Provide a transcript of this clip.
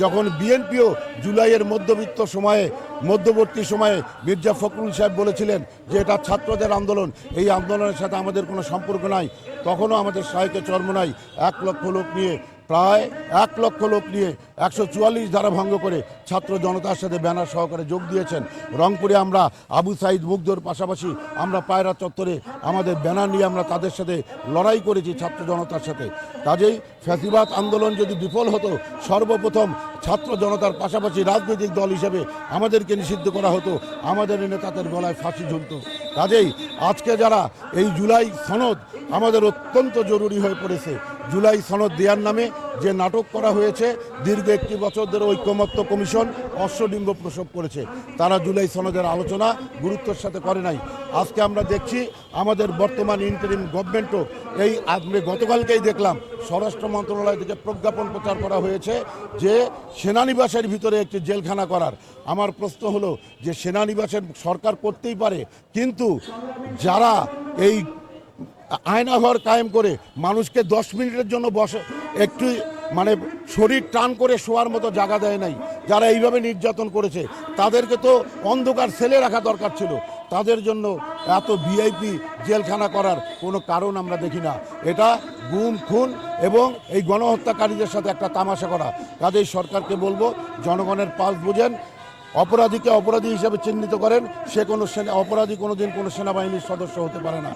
যখন বিএনপিও জুলাইয়ের মধ্যবর্তী সময়ে মির্জা ফখরুল সাহেব বলেছিলেন যে এটা ছাত্রদের আন্দোলন, এই আন্দোলনের সাথে আমাদের কোনো সম্পর্ক নাই, তখনও আমাদের সাহিত্য চরমনাই 1 লক্ষ লোক নিয়ে প্রায় 1 লক্ষ লোক নিয়ে 144 ধারা ভঙ্গ করে ছাত্র জনতার সাথে ব্যানার সহকারে যোগ দিয়েছেন। রংপুরে আমরা আবু সাইদ মুগ্ধর পাশাপাশি আমরা পায়রা চত্বরে আমাদের ব্যানার নিয়ে আমরা তাদের সাথে লড়াই করেছি ছাত্র জনতার সাথে। কাজেই ফ্যাসিবাদ আন্দোলন যদি বিফল হতো, সর্বপ্রথম ছাত্র জনতার পাশাপাশি রাজনৈতিক দল হিসেবে আমাদেরকে নিষিদ্ধ করা হতো, আমাদের নেতাদের গলায় ফাঁসি ঝুলত। কাজেই আজকে যারা এই জুলাই সনদ আমাদের অত্যন্ত জরুরি হয়ে পড়েছে, জুলাই সনদ দেওয়ার নামে যে নাটক করা হয়েছে, দীর্ঘ 1 বছর ধরে ঐকমত্য কমিশন অশ্বডিম্ব প্রসব করেছে, তারা জুলাই সনদের আলোচনা গুরুত্বের সাথে করে নাই। আজকে আমরা দেখছি আমাদের বর্তমান ইন্টারিম গভর্নমেন্টও গতকালকেই দেখলাম স্বরাষ্ট্র মন্ত্রণালয় থেকে প্রজ্ঞাপন প্রচার করা হয়েছে যে সেনানিবাসের ভিতরে একটি জেলখানা করার। আমার প্রশ্ন হলো যে সেনানিবাসের সরকার করতেই পারে, কিন্তু যারা এই আয়নাঘর কায়েম করে মানুষকে 10 মিনিটের জন্য একটু শরীর টান করে শোয়ার মতো জায়গা দেয় নাই, যারা এইভাবে নির্যাতন করেছে তাদেরকে তো অন্ধকার সেলে রাখা দরকার ছিল। তাদের জন্য এত ভিআইপি জেলখানা করার কোনো কারণ আমরা দেখি না। এটা গুম খুন এবং এই গণহত্যাকারীদের সাথে একটা তামাশা করা। কাজেই সরকারকে বলবো, জনগণের পালস বুঝেন, অপরাধীকে অপরাধী হিসেবে চিহ্নিত করেন। সে অপরাধী কোনোদিন কোনো সেনাবাহিনীর সদস্য হতে পারে না।